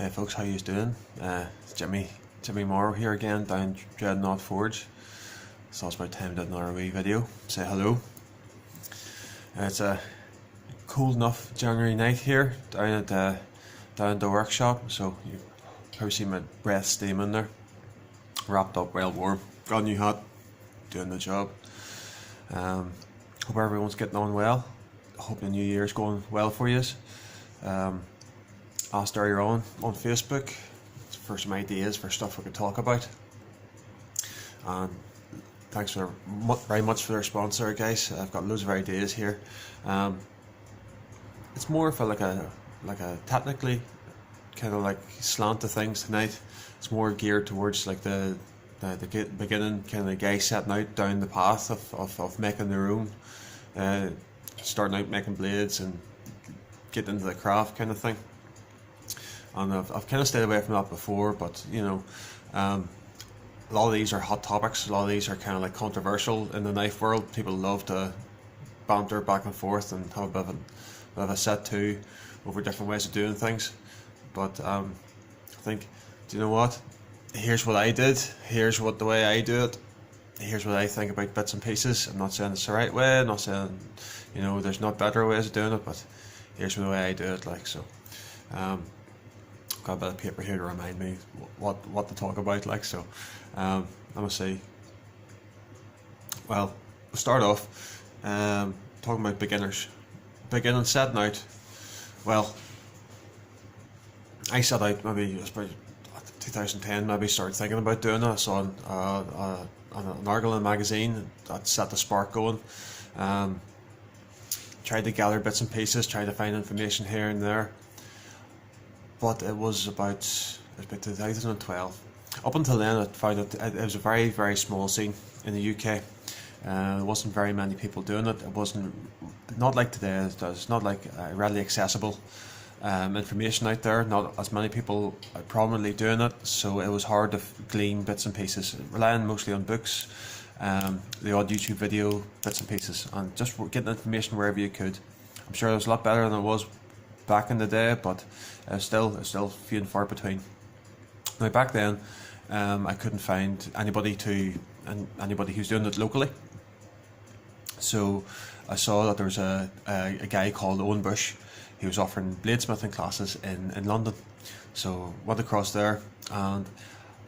Hey folks, how you doing? It's Jimmy Morrow here again down Dreadnought Forge. So it's about time to do another wee video. Say hello. It's a cold enough January night here down at the workshop, so you probably see my breath steaming there. Wrapped up well warm, got a new hat, doing the job. Hope everyone's getting on well. Hope the new year's going well for you. Asked earlier on Facebook for some ideas for stuff we could talk about, and thanks very much for the response there, guys. I've got loads of ideas here. It's more of like a technically kind of like slant to things tonight. It's more geared towards like the beginning kind of guy setting out down the path of making their own, starting out making blades and getting into the craft kind of thing. And I've kind of stayed away from that before, but you know, a lot of these are hot topics. A lot of these are kind of like controversial in the knife world. People love to banter back and forth and have a bit of a set to over different ways of doing things. But I think, do you know what? Here's what I did. Here's the way I do it. Here's what I think about bits and pieces. I'm not saying it's the right way. I'm not saying, you know, there's not better ways of doing it, but here's the way I do it. Like so. Got a bit of paper here to remind me what to talk about, like so. I'm gonna say, well, we'll start off talking about beginning setting out. Well, I set out maybe it was about 2010, maybe started thinking about doing it. I saw an article in a magazine that set the spark going. Tried to gather bits and pieces, tried to find information here and there. But it was about 2012. Up until then, I found it was a very, very small scene in the UK. There wasn't very many people doing it. It wasn't not like today. There's not like readily accessible information out there. Not as many people are prominently doing it, so it was hard to glean bits and pieces. Relying mostly on books, the odd YouTube video, bits and pieces, and just getting information wherever you could. I'm sure it was a lot better than it was back in the day, but it's still few and far between. Now back then, I couldn't find anybody who's doing it locally. So I saw that there was a guy called Owen Bush. He was offering bladesmithing classes in London. So went across there, and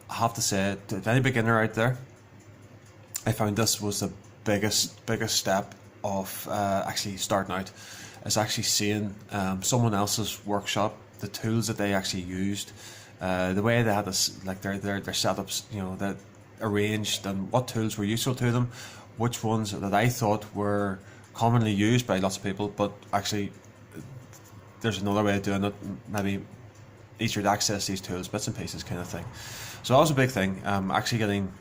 I have to say, to any beginner out there, I found this was the biggest step of actually starting out. Is actually seeing someone else's workshop, the tools that they actually used, the way they had this, like their setups, you know, that arranged, and what tools were useful to them, which ones that I thought were commonly used by lots of people, but actually there's another way of doing it, maybe easier to access these tools, bits and pieces kind of thing. So that was a big thing, actually getting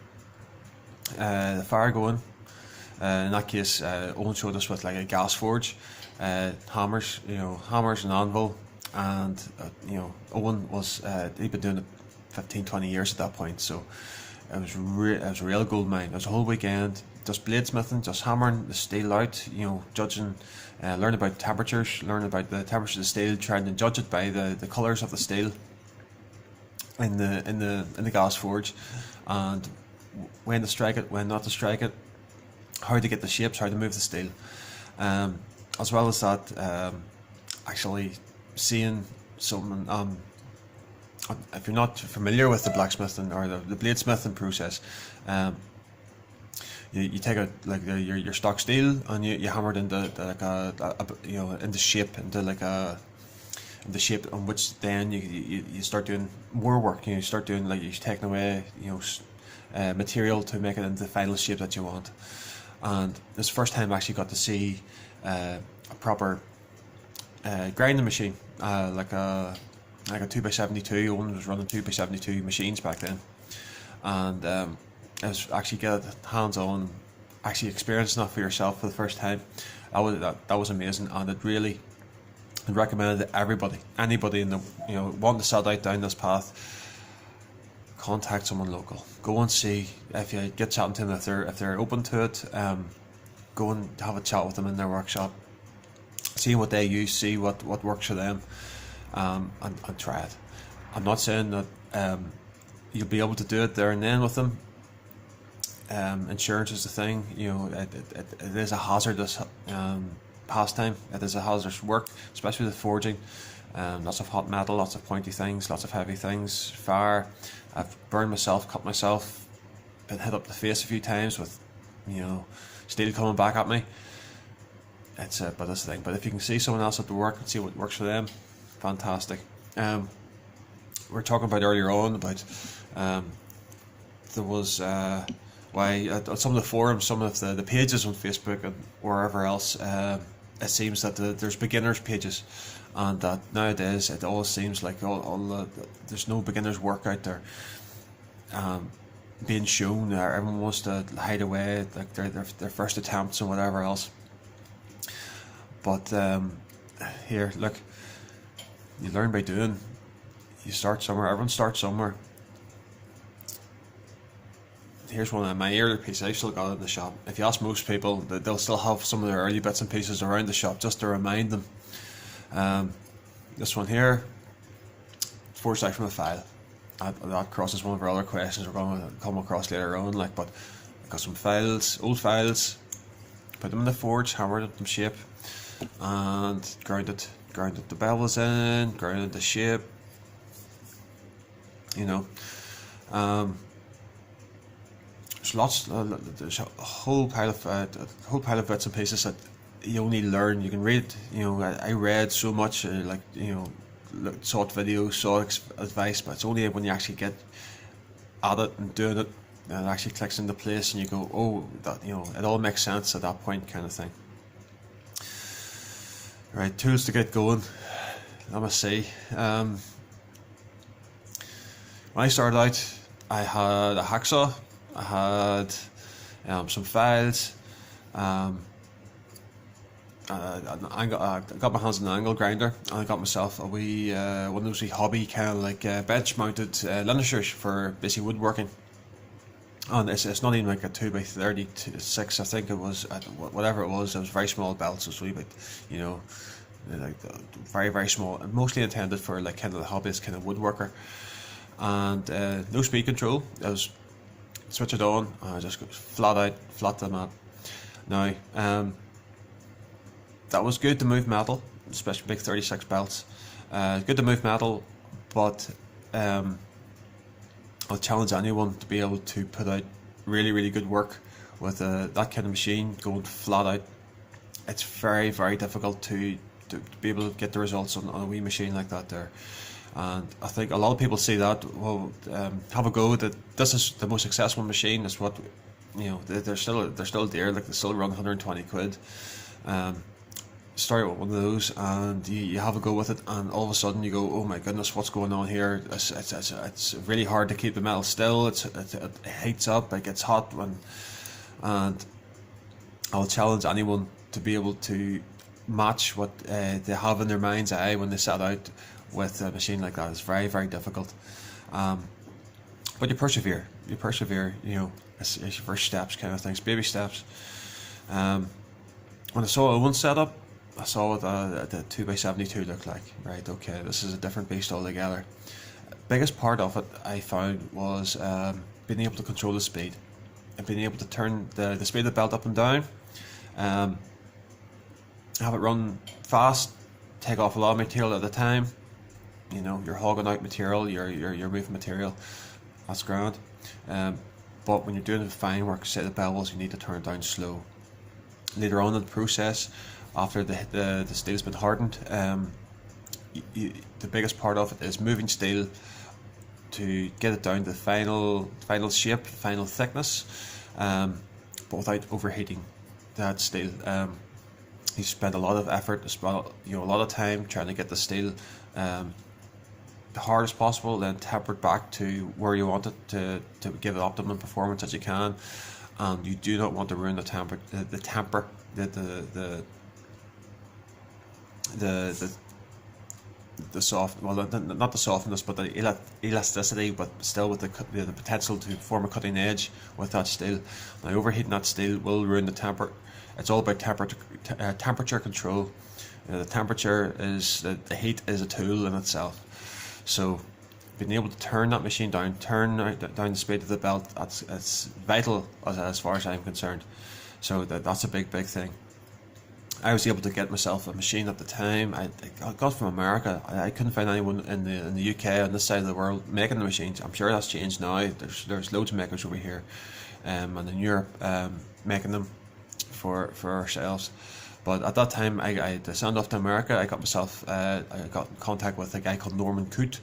the fire going. In that case, Owen showed us with like a gas forge, hammers and anvil, and you know, Owen was he'd been doing it 15-20 years at that point, so it was a real gold mine. It was a whole weekend just bladesmithing, just hammering the steel out, you know, judging, learning about temperatures, learning about the temperature of the steel, trying to judge it by the colours of the steel in the gas forge, and when to strike it, when not to strike it, how to get the shapes, how to move the steel. As well as that, actually seeing something, if you're not familiar with the blacksmithing or the bladesmithing process, you take your stock steel and you hammer it into into shape, into the shape on which then you start doing more work. You start doing, like, you're taking away material to make it into the final shape that you want. And this first time I actually got to see a proper grinding machine, like a 2x72. Owen was running 2x72 machines back then, and I was actually get hands on, actually experiencing that for yourself for the first time. That was amazing, and it really, I'd recommend it to anybody in the, you know, wanting to set out down this path. Contact someone local. Go and see, if you get chatting to them, if they're open to it. Go and have a chat with them in their workshop. See what they use. See what works for them, and try it. I'm not saying that you'll be able to do it there and then with them. Insurance is the thing, it is a hazardous pastime. It is a hazardous work, especially with forging. Lots of hot metal, lots of pointy things, lots of heavy things, fire. I've burned myself, cut myself, been hit up the face a few times with, steel coming back at me. But that's the thing. But if you can see someone else at the work and see what works for them, fantastic. We were talking about earlier on about there was some of the forums, some of the pages on Facebook and wherever else. It seems that there's beginners pages, and that nowadays it all seems like there's no beginners work out there being shown. Everyone wants to hide away like their first attempts and whatever else. But here, look, you learn by doing. You start somewhere. Everyone starts somewhere. Here's one of my earlier pieces. I still got it in the shop. If you ask most people, they'll still have some of their early bits and pieces around the shop just to remind them. This one here, forged out from a file. That crosses one of our other questions we're going to come across later on. But I've got some files, old files. Put them in the forge, hammered them shape, and grounded the bevels in, grounded the shape. There's a whole pile of bits and pieces that you only learn. You can read. I read so much, sought videos, sought advice, but it's only when you actually get at it and doing it that it actually clicks into place, and you go, oh, that it all makes sense at that point, kind of thing. Right, tools to get going. Let me see. When I started out, I had a hacksaw, I had some files, I got my hands on an angle grinder, and I got myself a wee one of those wee hobby kind of like bench mounted lannishers for basically woodworking. And it's not even like a 2x36, I think it was, whatever it was very small belts. It was a wee bit, like very, very small, and mostly intended for like kind of the hobbyist kind of woodworker. And no speed control. I was switch it on, and I just go flat to the mat. Now, that was good to move metal, especially big 36 belts. Good to move metal, but I'll challenge anyone to be able to put out really, really good work with that kind of machine going flat out. It's very, very difficult to be able to get the results on a wee machine like that there. And I think a lot of people see that, have a go, that this is the most successful machine. It's what, they're still dear, like they still run 120 quid. Start with one of those and you have a go with it, and all of a sudden you go, oh my goodness, what's going on here? It's really hard to keep the metal still. It heats up, it gets hot, and I'll challenge anyone to be able to match what they have in their mind's eye when they set out with a machine like that. It's very, very difficult, but you persevere, it's your first steps kind of things, baby steps. When I saw one setup, I saw what the 2x72 looked like. Right, okay, this is a different beast altogether. Biggest part of it I found was being able to control the speed and being able to turn the speed of the belt up and down, have it run fast, take off a lot of material at a time. You're hogging out material, you're moving material, that's grand. But when you're doing the fine work, say the bevels, you need to turn it down slow. Later on in the process, after the steel's been hardened, the biggest part of it is moving steel to get it down to the final shape, final thickness, but without overheating that steel. You spend a lot of effort, a lot of time trying to get the steel the hardest possible, then tempered back to where you want it to give it optimum performance as you can. And you do not want to ruin the temper, the soft, well, not the softness, but the elasticity, but still with the potential to form a cutting edge with that steel. Now, overheating that steel will ruin the temper. It's all about temperature control. The temperature is the heat is a tool in itself. So being able to turn that machine down, down the speed of the belt, it's vital as far as I'm concerned. So that's a big thing. I was able to get myself a machine at the time. I got from America. I couldn't find anyone in the UK on this side of the world making the machines. I'm sure that's changed now. There's loads of makers over here, and in Europe, making them for ourselves. But at that time, I had to send off to America. I got myself, I got in contact with a guy called Norman Coote,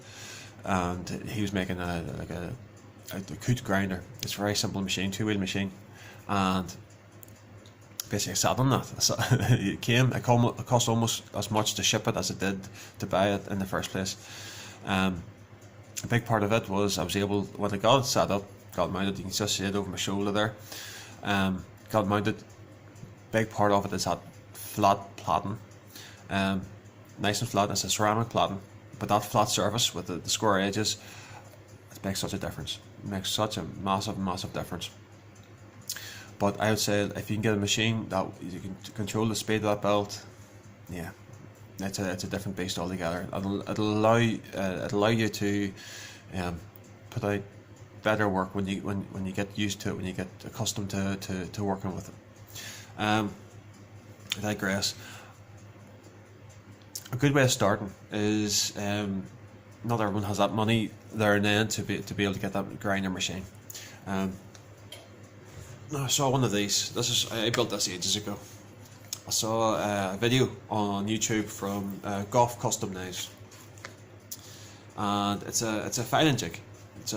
and he was making a Coote grinder. It's a very simple machine, 2-wheel machine, and basically I sat on that. It cost almost as much to ship it as it did to buy it in the first place. A big part of it was I was able, when I got it set up, got mounted, you can just see it over my shoulder there, got mounted. Big part of it is that flat platen, nice and flat. It's a ceramic platen, but that flat surface with the square edges, it makes such a difference. It makes such a massive difference. But I would say if you can get a machine that you can control the speed of that belt, yeah, it's a different beast altogether. It'll allow you to put out better work when you get used to it, when you get accustomed to working with it. I digress. A good way of starting is not everyone has that money there and then to be able to get that grinder machine. I saw one of these. I built this ages ago. I saw a video on YouTube from Golf Custom Knives, and it's a filing jig. It's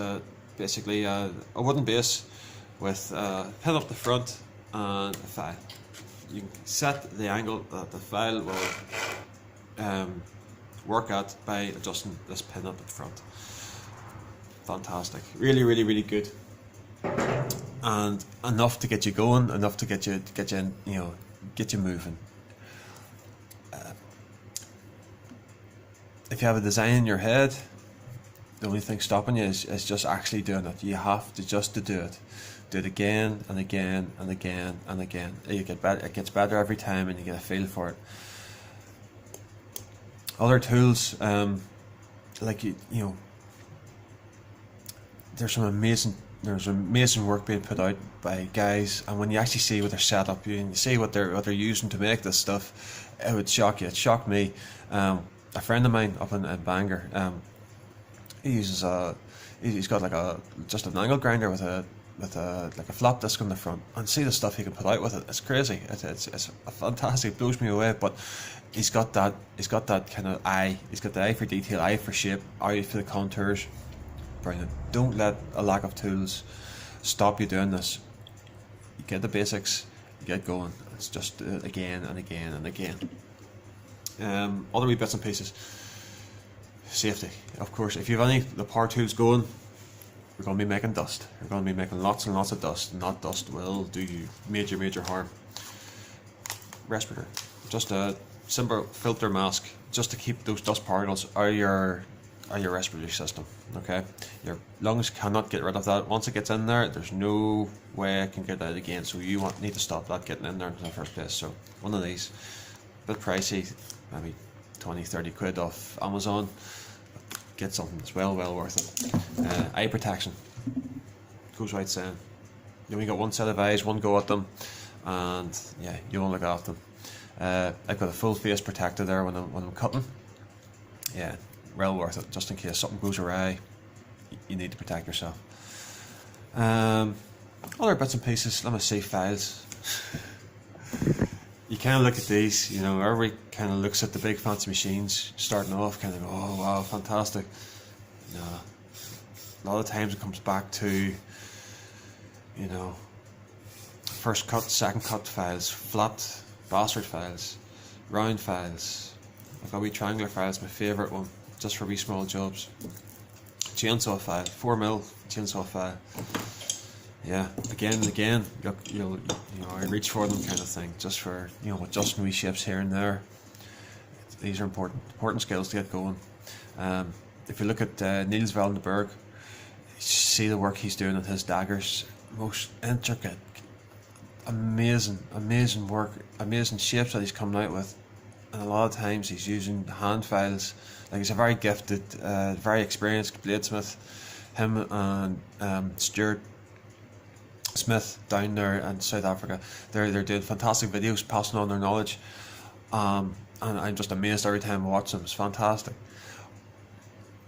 basically a wooden base with a pin up the front and a file. You can set the angle that the file will work at by adjusting this pin up at the front. Fantastic, really good, and enough to get you going, enough to get you moving. If you have a design in your head, the only thing stopping you is just actually doing it. You have to just to do it. Do it again and again and again and again. You get better. It gets better every time, and you get a feel for it. Other tools, like you know, there's amazing work being put out by guys, and when you actually see what they're set up, you see what they're using to make this stuff, it would shock you. It shocked me. A friend of mine up in Bangor, he uses he's got just an angle grinder with a flap disc on the front, and see the stuff he can put out with it. It's crazy. It's fantastic. It blows me away. But he's got that kind of eye. He's got the eye for detail, eye for shape, eye for the contours. Brilliant. Don't let a lack of tools stop you doing this. You get the basics, you get going. It's just do it again and again and again. Other wee bits and pieces. Safety, of course. If you have any of the power tools going, you're going to be making dust. You're going to be making lots and lots of dust, and that dust will do you major harm. Respirator, just a simple filter mask, just to keep those dust particles out of your respiratory system. Okay, your lungs cannot get rid of that. Once it gets in there, there's no way it can get out again. So you need to stop that getting in there in the first place. So one of these, a bit pricey, maybe 20-30 quid off Amazon. Get something that's well worth it. Eye protection, goes right saying. You only got one set of eyes, one go at them, and yeah, you won't look after them. I've got a full face protector there when I'm cutting. Yeah, well worth it, just in case something goes awry. You need to protect yourself. Other bits and pieces. Let me see, files. You kind of look at these, everybody kind of looks at the big fancy machines starting off, kind of go, oh wow, fantastic. No, a lot of times it comes back to, first cut, second cut files, flat bastard files, round files. I've got wee triangular files, my favourite one, just for wee small jobs. Chainsaw file, 4mm chainsaw file. Yeah, again and again, I reach for them kind of thing, just for, adjusting wee shapes here and there. These are important skills to get going. If you look at Niels Vandenberg, you see the work he's doing with his daggers. Most intricate, amazing work, amazing shapes that he's coming out with. and a lot of times he's using hand files. Like, he's a very gifted, very experienced bladesmith. Him and Stuart Smith down there in South Africa, they're doing fantastic videos, passing on their knowledge, and I'm just amazed every time I watch them. It's fantastic.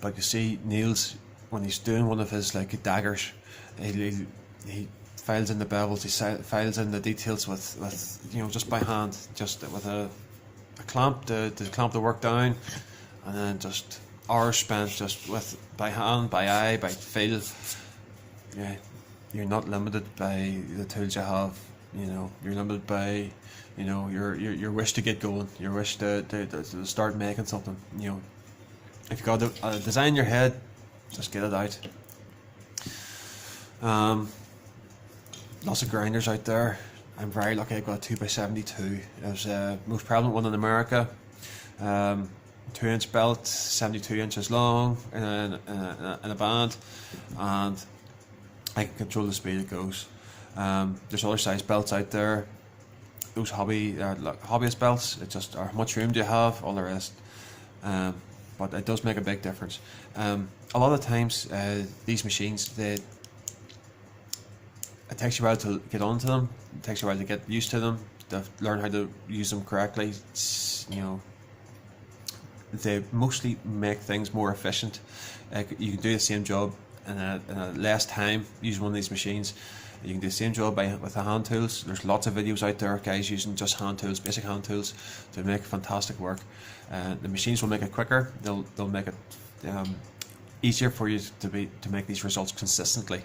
But you see Niels, when he's doing one of his like daggers, he files in the bevels, he files in the details with just by hand, just with a clamp to clamp the work down, and then just hours spent just with by hand, by eye, by feel. Yeah, you're not limited by the tools you have. You're limited by your wish to get going, your wish to start making something. If you've got a design in your head, just get it out. Lots of grinders out there. I'm very lucky I got a 2x72. It was the most prevalent one in America. 2-inch belt, 72 inches long in a band, and I can control the speed it goes. There's other size belts out there. Those hobbyist belts, it's just how much room do you have, all the rest. But it does make a big difference. A lot of times, these machines, it takes you a while to get onto them. It takes you a while to get used to them, to learn how to use them correctly. They mostly make things more efficient. You can do the same job in a less time using one of these machines. You can do the same job with the hand tools. There's lots of videos out there, guys using just hand tools, basic hand tools, to make fantastic work. The machines will make it quicker. They'll make it easier for you to make these results consistently.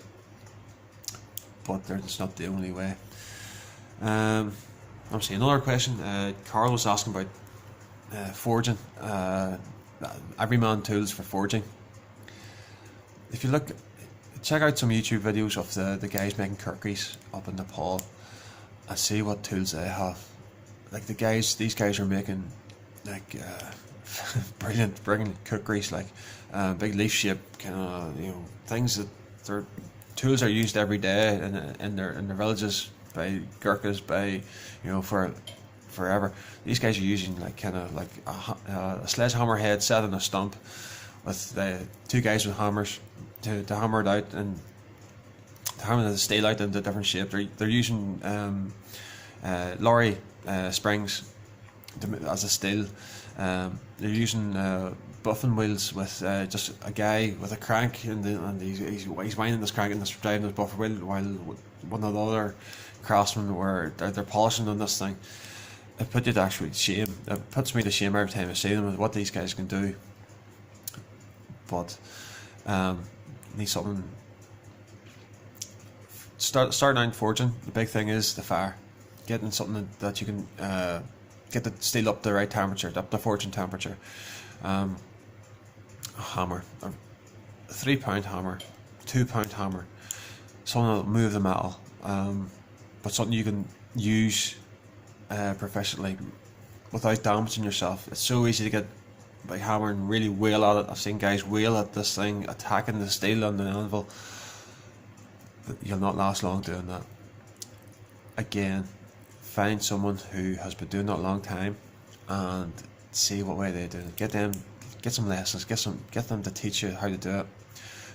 But it's not the only way. I'm seeing another question. Carl was asking about forging. Everyman tools for forging. If you check out some YouTube videos of the guys making cookies up in Nepal and see what tools they have. Like these guys are making like brilliant cookies, like big leaf shape kind of things that their tools are used every day in their villages by Gurkhas, by for forever. These guys are using like kind of like a sledgehammer head set on a stump with the two guys with hammers to hammer it out and to hammer the steel out into different shape. They're using lorry springs as a steel. They're using buffing wheels with just a guy with a crank and he's winding this crank and this driving this buffer wheel while one of the other craftsmen they're polishing on this thing. It puts you to actually shame. It puts me to shame every time I see them with what these guys can do. But need something. Starting out forging, the big thing is the fire. Getting something that you can get the steel up the right temperature, up the forging temperature. A hammer, a 3-pound hammer, 2-pound hammer, something that'll move the metal, but something you can use professionally without damaging yourself. It's so easy to get by hammering really wheel at it. I've seen guys wheel at this thing, attacking the steel on the anvil. But you'll not last long doing that. Again, find someone who has been doing that a long time and see what way they do it. Get some lessons, get them to teach you how to do it,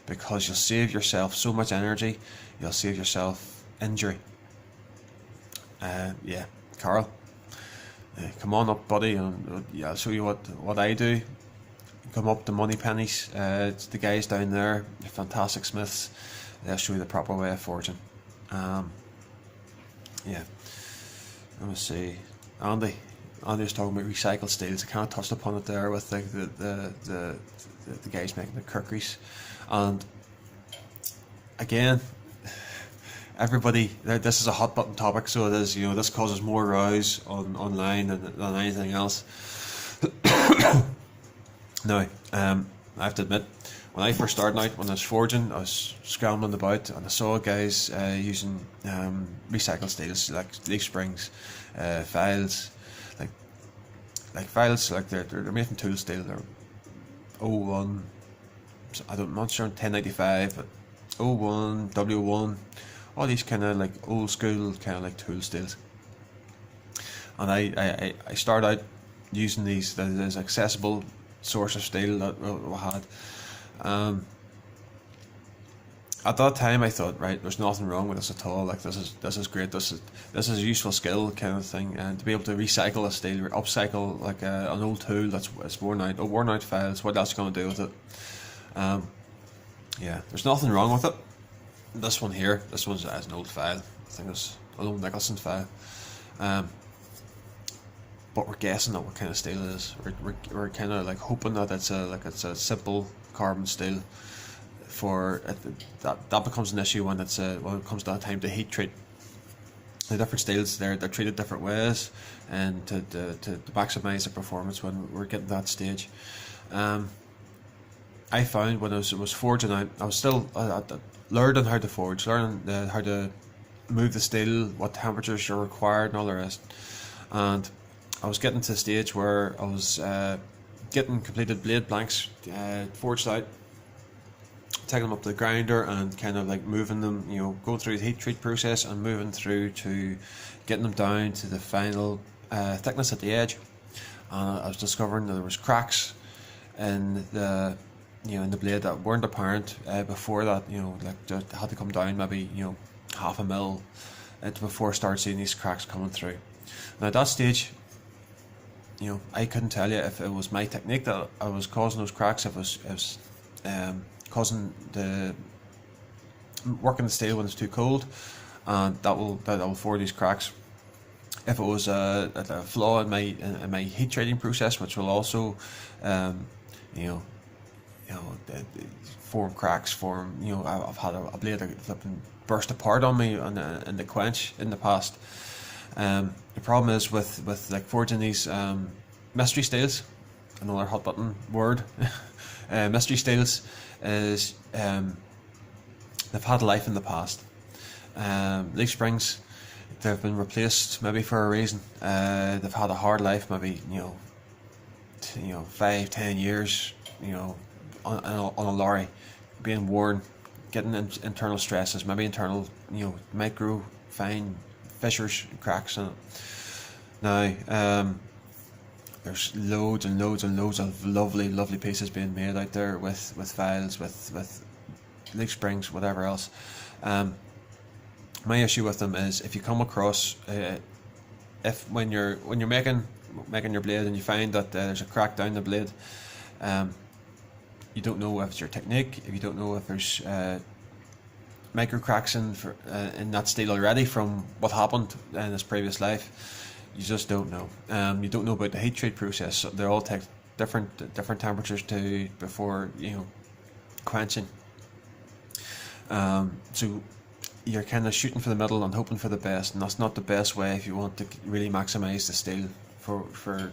because you'll save yourself so much energy, you'll save yourself injury. Yeah, Carl, come on up, buddy, and I'll show you what I do. Come up to Money Pennies. It's the guys down there, they're fantastic smiths. They'll show you the proper way of forging. Yeah, let me see. Andy was talking about recycled steels. I kind of touched upon it there with the guys making the cookies. And again, everybody, this is a hot button topic, so it is. This causes more rows online than anything else. Now, I have to admit, when I first started out, when I was forging, I was scrambling about and I saw guys using recycled steels like leaf springs, files, like files, like they're made from tool steel. They're 01, I'm not sure, 1095, but 01, W1, all these kind of like old school kind of like tool steels. And I started out using this accessible source of steel that we had. At that time, I thought, right, there's nothing wrong with this at all. Like this is great. This is a useful skill kind of thing, and to be able to recycle a steel, or upcycle like an old tool that's worn out files. What else are you going to do with it? Yeah, there's nothing wrong with it. This one here, this one's an old file. I think it's an old Nicholson file. But we're guessing at what kind of steel it is. We're kind of like hoping that it's a simple carbon steel. For that becomes an issue when when it comes to time to heat treat. The different steels they're treated different ways, and to maximise the performance when we're getting to that stage. I found when I was forging out, I was still learning how to forge, learning how to move the steel, what temperatures are required, and all the rest. And I was getting to a stage where I was getting completed blade blanks forged out, taking them up to the grinder and kind of like moving them, going through the heat treat process and moving through to getting them down to the final thickness at the edge. And I was discovering that there was cracks in the blade that weren't apparent before that. Like had to come down maybe half a mil before I started seeing these cracks coming through. And at that stage, I couldn't tell you if it was my technique that I was causing those cracks, if it was causing the working the steel when it's too cold, and that will form these cracks. If it was a flaw in my heat treating process, which will also form cracks. I've had a blade that burst apart on me in the quench in the past. The problem is with like forging these mystery steels, another hot button word. Mystery steels is they've had life in the past. Leaf springs, they've been replaced maybe for a reason. They've had a hard life, maybe 5-10 years, on a lorry, being worn, getting internal stresses, maybe internal micro fine fissures and cracks in it. Now there's loads and loads and loads of lovely pieces being made out there with files, with leaf springs, whatever else. My issue with them is if you come across when you're making your blade and you find that there's a crack down the blade, you don't know if it's your technique, if you don't know if there's micro cracks in that steel already from what happened in its previous life. You just don't know. You don't know about the heat treat process. So they all take different temperatures before quenching. So you're kind of shooting for the middle and hoping for the best, and that's not the best way if you want to really maximise the steel for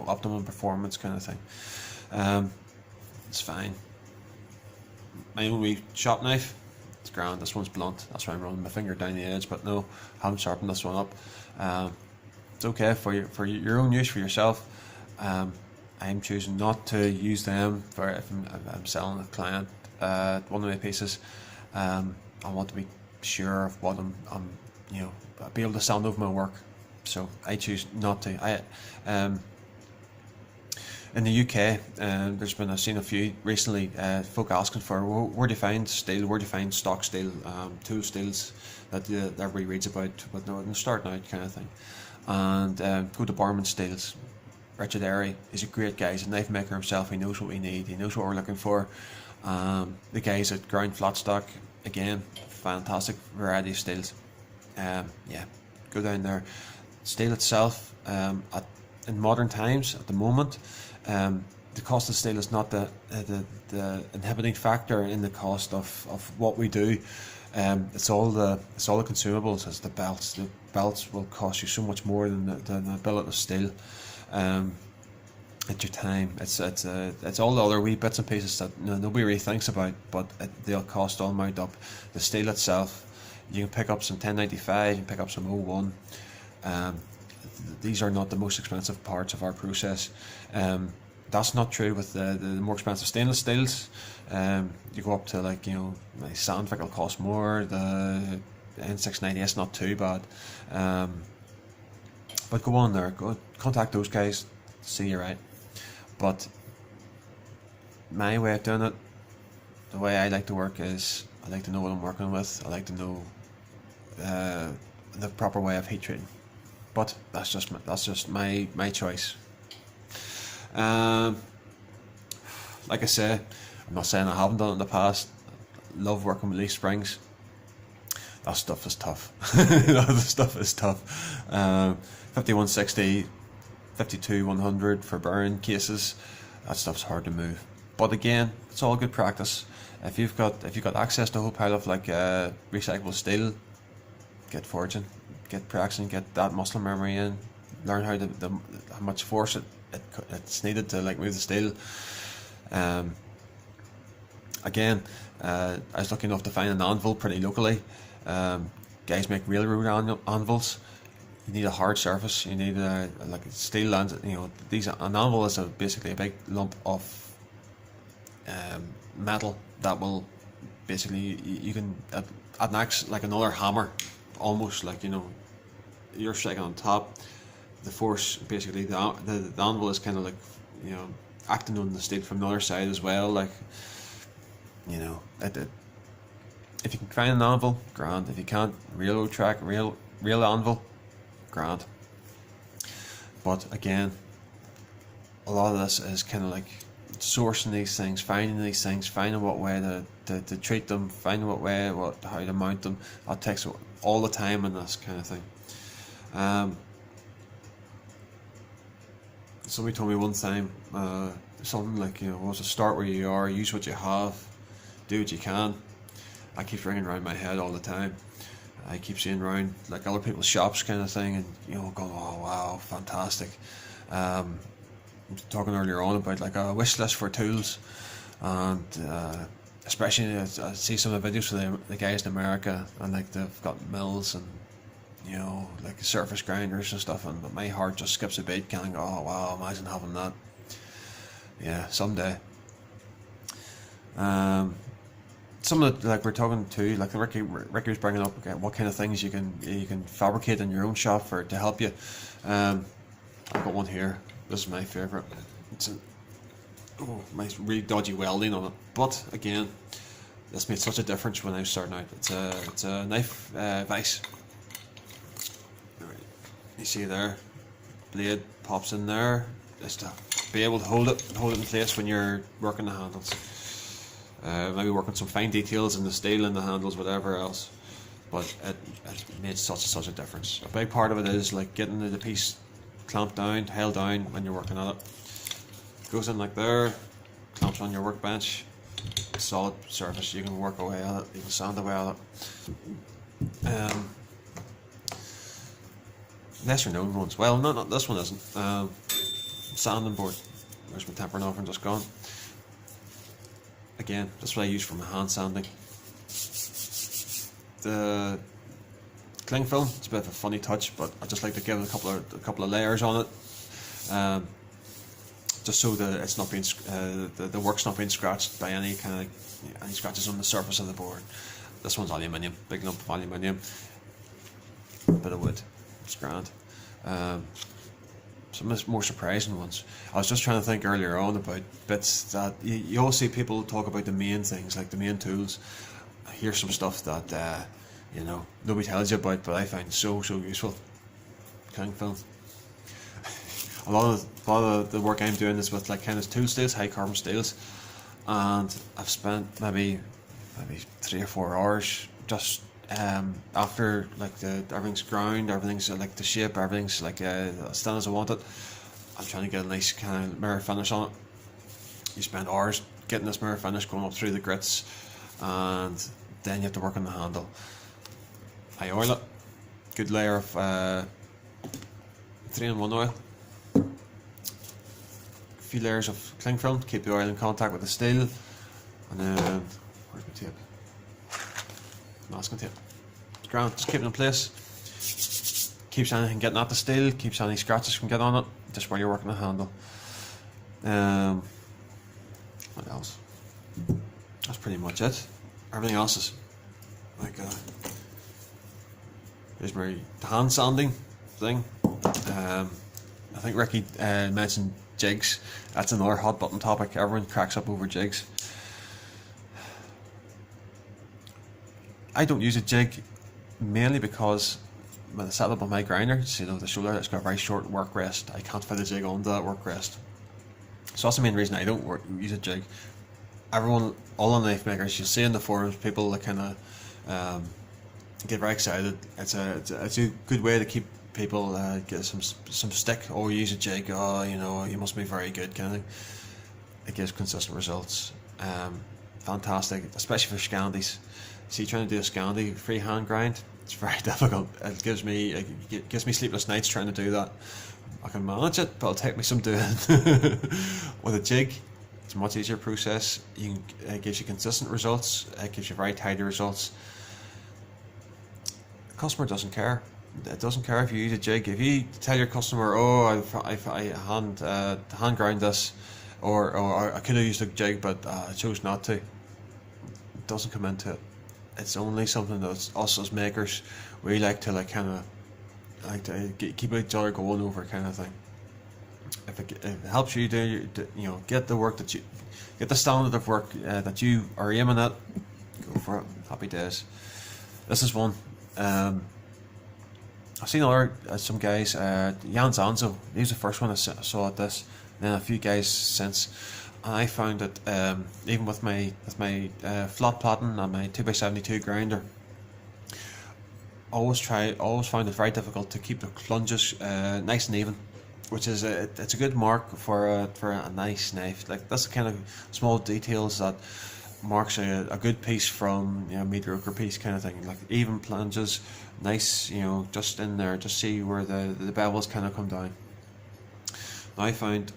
optimum performance kind of thing. It's fine. My own wee shop knife, it's grand. This one's blunt. That's why I'm running my finger down the edge. But no, haven't sharpened this one up. It's okay for your own use for yourself. I'm choosing not to use them for if I'm selling a client one of my pieces. I want to be sure of what I'm be able to sound over my work. So I choose not to. In the UK, I've seen a few recently. Folk asking for where do you find steel, where do you find stock steel, tool steels that everybody reads about, but no, they're starting out kind of thing. And go to Barman Steels. Richard Airy is a great guy. He's a knife maker himself. He knows what we need. He knows what we're looking for. The guys at Ground Flat Stock, again, fantastic variety of steels. Go down there. Steel itself, in modern times at the moment, the cost of steel is not the inhibiting factor in the cost of what we do. It's all the consumables. It's the belts. The belts will cost you so much more than the billet of steel. At your time, it's all the other wee bits and pieces that nobody really thinks about, but they'll cost all mount up. The steel itself, you can pick up some 1095, you can pick up some 01. These are not the most expensive parts of our process. That's not true with the more expensive stainless steels. You go up to my Sandvik will cost more. The N690S not too bad. But go on there, go contact those guys. see you right. But my way of doing it, the way I like to work is I like to know what I'm working with. I like to know the proper way of heat treating. But that's just my choice. Like I say, I'm not saying I haven't done it in the past. Love working with leaf springs. That stuff is tough. That stuff is tough. 5160, 52-100 for burn cases. That stuff's hard to move. But again, it's all good practice. If you've got access to a whole pile of like recyclable steel, get forging, get practicing, get that muscle memory in, learn how much force it's needed to like move the steel. Again, I was lucky enough to find an anvil pretty locally. Guys make railroad anvils. You need a hard surface. You need like a steel, and an anvil is basically a big lump of metal that will basically you can it acts like another hammer, almost like you're striking on top. The force basically the anvil is kind of like acting on the steel from the other side as well, like if you can find an anvil, grand. If you can't, railroad track, real anvil, grand. But again, a lot of this is kind of like sourcing these things, finding what way to treat them, finding how to mount them. That takes all the time in this kind of thing. Somebody told me one time something like, start where you are, use what you have, do what you can. I keep ringing around my head all the time. I keep seeing around like other people's shops kind of thing, and going, oh wow, fantastic. Talking earlier on about like a wish list for tools, and especially I see some of the videos of the guys in America, and like they've got mills and like surface grinders and stuff, and my heart just skips a beat, kind of go, oh wow, imagine having that. Yeah, someday. Some of the, like we're talking to, like Ricky was bringing up, okay, what kind of things you can fabricate in your own shop to help you. I've got one here. This is my favourite. It's my really dodgy welding on it, but again, this made such a difference when I was starting out. It's a knife vise. You see there, blade pops in there, just to be able to hold it in place when you're working the handles. Maybe working some fine details in the steel and the handles, whatever else. But it made such a difference. A big part of it is like getting the piece clamped down, held down when you're working at it. Goes in like there, clamps on your workbench. Solid surface. You can work away at it. You can sand away at it. Lesser known ones. Well, not this one isn't. Sanding board. Where's my tempering off and just gone. Again, that's what I use for my hand sanding. The cling film, it's a bit of a funny touch, but I just like to give it a couple of layers on it, just so that it's not being the work's not being scratched by any kind of any scratches on the surface of the board. This one's aluminium, big lump of aluminium, bit of wood. It's grand. Some more surprising ones. I was just trying to think earlier on about bits that you always see people talk about the main things, like the main tools. Here's some stuff that nobody tells you about, but I find so useful. Cling film. a lot of the work I'm doing is with like kind of tool steels, high carbon steels, and I've spent maybe 3 or 4 hours just after like everything's ground, everything's like the shape, everything's like as thin as I want it. I'm trying to get a nice kind of mirror finish on it. You spend hours getting this mirror finish, going up through the grits, and then you have to work on the handle. I oil it, good layer of 3-in-1 oil, a few layers of cling film to keep the oil in contact with the steel, and then where's my tape? Masking tape. It's grand, just keep it in place. Keeps anything getting at the steel, keeps any scratches from getting on it, just while you're working the handle. What else? That's pretty much it. Everything else is like there's my hand sanding thing. I think Ricky mentioned jigs. That's another hot button topic. Everyone cracks up over jigs. I don't use a jig mainly because when I set up on my grinder, you know, the shoulder, it's got a very short work rest. I can't fit a jig onto that work rest. So that's the main reason I don't use a jig. Everyone, all the knife makers, you see in the forums, people that kind of get very excited. It's a good way to keep people get some stick. Oh, use a jig. Oh, you know, you must be very good, kind of thing. It gives consistent results. Fantastic, especially for Scandies. See, trying to do a Scandi freehand grind, it's very difficult. It gives me sleepless nights trying to do that. I can manage it, but it'll take me some doing. With a jig, it's a much easier process. It gives you consistent results. It gives you very tidy results. The customer doesn't care. It doesn't care if you use a jig. If you tell your customer, "Oh, I hand ground this," or "I could have used a jig, but I chose not to," it doesn't come into it. It's only something that us as makers, we like to keep each other going over, kind of thing. If it helps you get the work that get the standard of work that you are aiming at, go for it. Happy days. This is one. I've seen some guys. Jan Zanzo, he was the first one I saw at this. And then a few guys since. And I found that even with my flat plotting and my 2x72 grinder, always found it very difficult to keep the plunges nice and even, which is it's a good mark for a nice knife. Like, that's the kind of small details that marks a good piece from a mediocre piece, kind of thing. Like even plunges, nice, just in there, just see where the bevels kind of come down. Now I found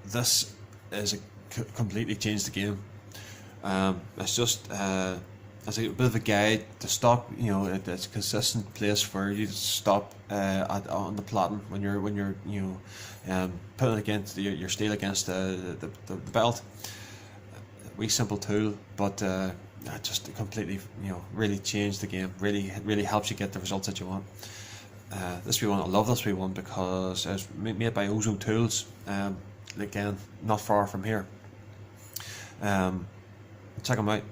this is completely changed the game. It's just as a bit of a guide to stop. It's a consistent place for you to stop on the plotting when you're putting against your steel against the belt. Wee simple tool, but just completely really changed the game. Really helps you get the results that you want. This wee one, I love this wee one because it's made by Ozo Tools. Again, not far from here. Check them out.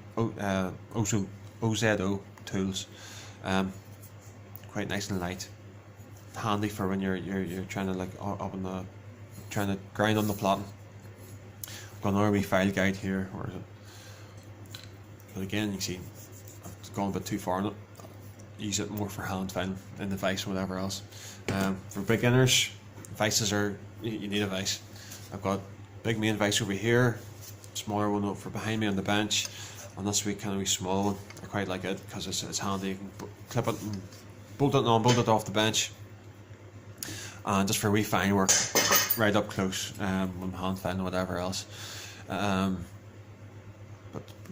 Ozo Tools. Quite nice and light. Handy for when you're trying to trying to grind on the plotting. I've got another wee file guide here. Where is it? But again, you can see I've gone a bit too far in it. Use it more for hand filing in the vise or whatever else. For beginners, vices you need a vise. I've got big main vise over here, smaller one over behind me on the bench, and this wee kind of wee small one. I quite like it because it's handy. You can clip it and bolt it on, bolt it off the bench, and just for wee fine work, right up close, when hand filing or whatever else.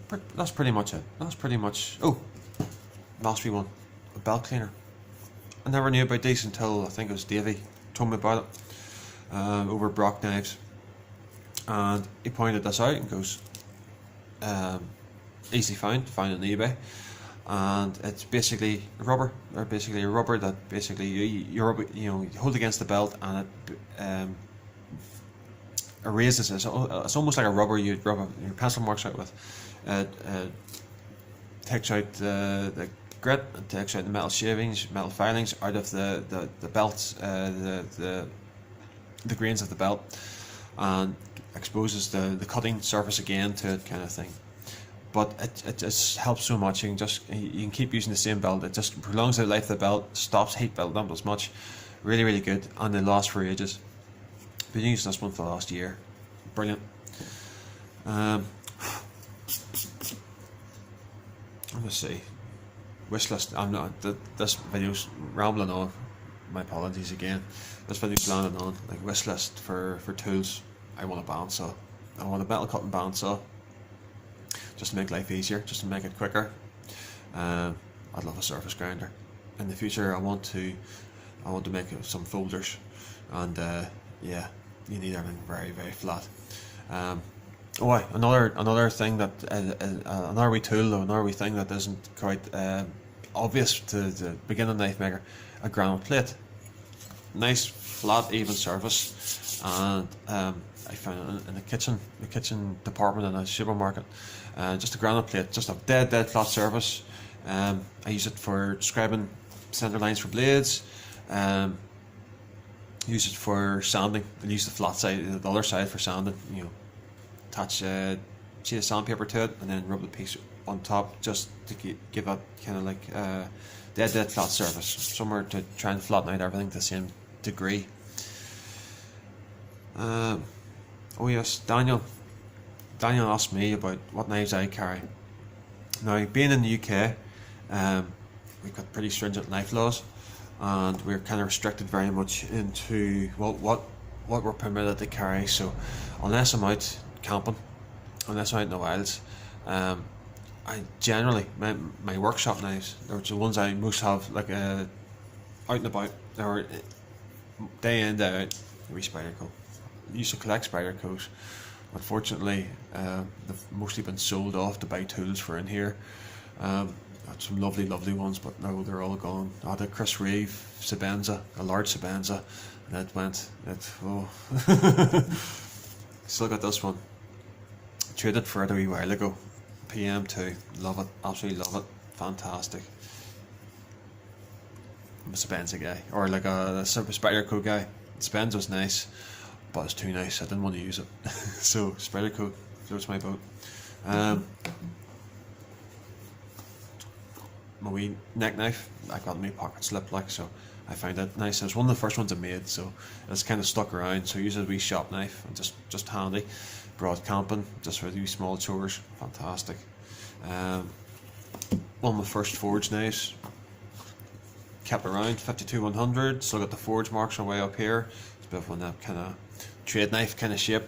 But that's pretty much it. That's pretty much. Oh, last wee one, a belt cleaner. I never knew about these until I think it was Davey told me about it over Brock Knives. And he pointed this out and goes, easy found on eBay, and it's basically rubber. Or basically a rubber that basically you hold against the belt, and it erases it. It's almost like a rubber you'd rub your pencil marks out with. It takes out the grit, it takes out the metal shavings, metal filings out of the belts, the grains of the belt, and exposes the cutting surface again to it, kind of thing. But it just helps so much. You can keep using the same belt. It just prolongs the life of the belt, stops heat building up as much. Really good, and they last for ages. Been using this one for the last year. Brilliant. Let me see. Wish list. This video's rambling on. My apologies again. This video's landing on like wish list for tools. I want a bandsaw. I want a metal cutting bandsaw. Just to make life easier, just to make it quicker. I'd love a surface grinder. In the future, I want to make some folders, and yeah, you need everything very flat. Another thing that another wee tool, or another wee thing that isn't quite obvious to the beginner knife maker: a granite plate. Nice flat, even surface, and I found it in the kitchen department in a supermarket. Just a granite plate, just a dead flat surface. I use it for scribing centre lines for blades. Use it for sanding. I use the flat side, the other side for sanding. You know, attach a sheet of sandpaper to it, and then rub the piece on top just to give that kind of like dead flat surface, somewhere to try and flatten out everything to the same degree. Oh yes, Daniel asked me about what knives I carry. Now, being in the UK, we've got pretty stringent knife laws, and we're kind of restricted very much into what we're permitted to carry. So unless I'm out camping, unless I'm out in the wilds, I generally, my workshop knives, they're the ones I most have, like out and about, or day in, day out. Wee Spyderco. I used to collect Spydercos. Unfortunately, they've mostly been sold off to buy tools for in here. I had some lovely ones, but now they're all gone. I had a Chris Reeve Sebenza, a large Sebenza, and still got this one. Traded for it a wee while ago. PM2, love it, absolutely love it, fantastic. I'm a Sebenza guy, or like a Spyderco guy. Sebenza's nice, but it's too nice. I didn't want to use it, so Spyderco floats my boat. My wee neck knife, I got in my pocket slip, like, so I found it nice. It was one of the first ones I made, so it's kind of stuck around. So I use it as a wee shop knife, and just handy. Brought camping, just for these small chores, fantastic. One of my first forge knives, kept around, 52-100, still got the forge marks on the way up here. It's a bit of a kind of trade knife kind of shape.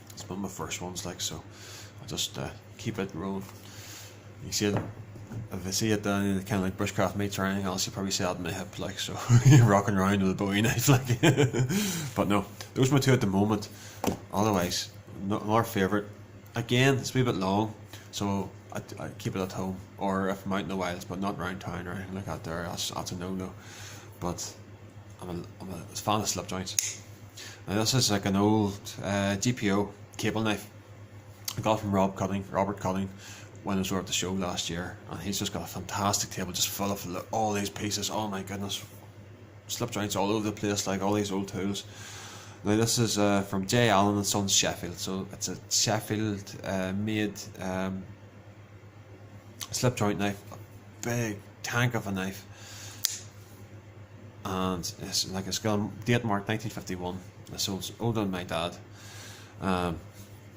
It's one of my first ones, like, so I'll just keep it rolling. You see it, if I see it down kind of like bushcraft meets or anything else, you probably see that in my hip, like, so you're rocking around with a Bowie knife, like. But no, those are my two at the moment. Otherwise, our favourite, again, it's a wee bit long, so I keep it at home, or if I'm out in the wilds, but not around town or anything like that. That's a no. But I'm a fan of slip joints. Now this is like an old GPO cable knife I got from Robert Cutting, when I was over at the show last year, and he's just got a fantastic table just full of all these pieces. Oh my goodness, slip joints all over the place, like all these old tools. Now this is from J. Allen and Sons Sheffield, so it's a Sheffield made slip joint knife, a big tank of a knife, and it's got a date mark 1951. It's older than my dad.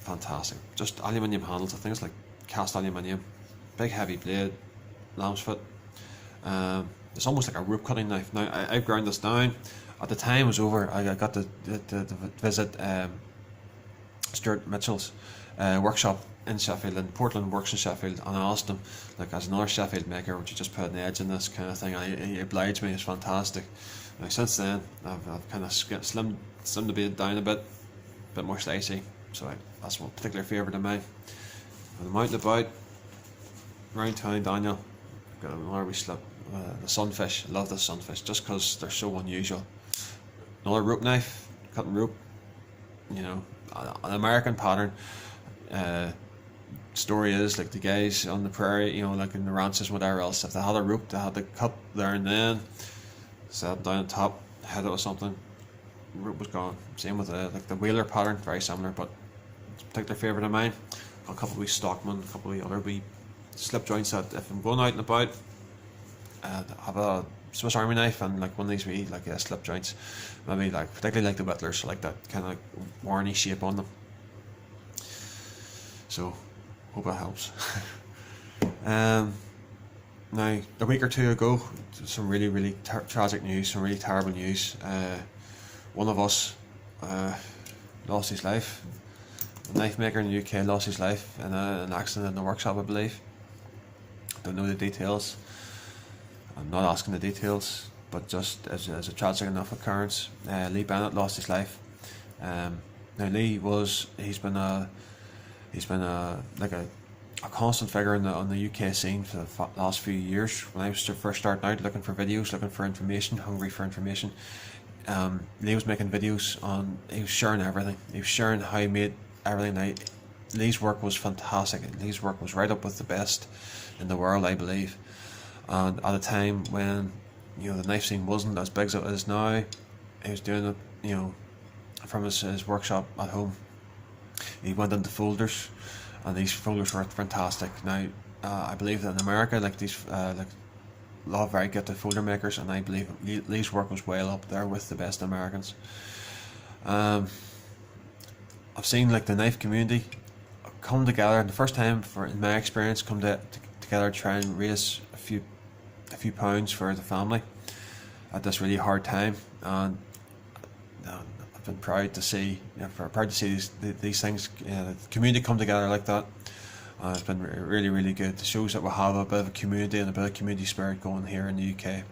Fantastic, just aluminium handles. I think it's like cast aluminium, big heavy blade, lamb's foot. It's almost like a rope cutting knife. Now I ground this down. At the time it was over, I got to visit Stuart Mitchell's workshop in Sheffield, and Portland works in Sheffield, and I asked him, like, as another Sheffield maker, would you just put an edge in this kind of thing, and he obliged me. It's fantastic. Now since then I've kind of slimmed the blade down a bit more slicey, so that's one particular favourite of mine. When I'm out and about around town, Daniel, got another wee slip, the sunfish. I love the sunfish just because they're so unusual. Another rope knife, cutting rope, you know, an American pattern. Story is, like, the guys on the prairie, you know, like in the ranches, whatever else, if they had a rope, they had to cut there and then, set down on top, hit it with something, rope was gone. Same with like the whaler pattern, very similar, but it's a particular favourite of mine. A couple of wee Stockman, a couple of other wee slip joints that if I'm going out and about, have a Swiss Army knife and like one of these wee like slip joints, maybe like particularly like the Whittlers, like that kind of like warny shape on them. So hope that helps. Now a week or two ago, some really tragic news, some really terrible news. One of us lost his life. A knife maker in the UK lost his life in an accident in the workshop, I believe. Don't know the details. I'm not asking the details, but just as a tragic enough occurrence. Lee Bennett lost his life. Now Lee he's been like a constant figure on the UK scene for the last few years. When I was first starting out, looking for videos, looking for information, hungry for information, Lee was making videos on, he was sharing everything. He was sharing how he made everything. Now, Lee's work was fantastic. Lee's work was right up with the best in the world, I believe. And at a time when, the knife scene wasn't as big as it is now, he was doing it, from his workshop at home. He went into folders, and these folders were fantastic. Now, I believe that in America, like a lot of very gifted folder makers, and I believe Lee's work was well up there with the best Americans. I've seen like the knife community come together, and the first time, in my experience, come together to try and raise a few pounds for the family at this really hard time. And I've been proud to see, these things, the community come together like that. It's been really, really good. It shows that we have a bit of a community and a bit of community spirit going here in the UK.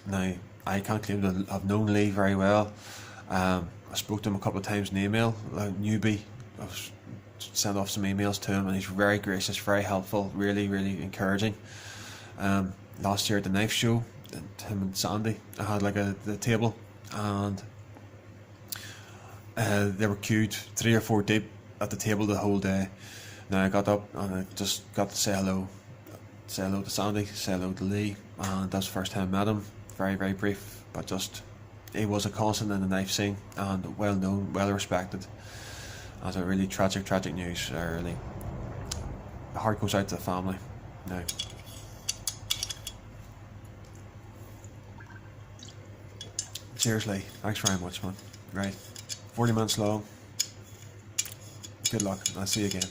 Now, I can't claim to have known Lee very well. I spoke to him a couple of times in email, like newbie. I've sent off some emails to him, and he's very gracious, very helpful, really, really encouraging. Last year at the knife show, him and Sandy, I had like the table, and they were queued 3 or 4 deep at the table the whole day. Now I got up and I just got to say hello to Sandy, say hello to Lee, and that's the first time I met him. Very, very brief, but just he was a constant in the knife scene, and well known, well respected. As a really tragic news. Really, the heart goes out to the family. Now, seriously, thanks very much, man. Right, 40 minutes long. Good luck. I'll see you again.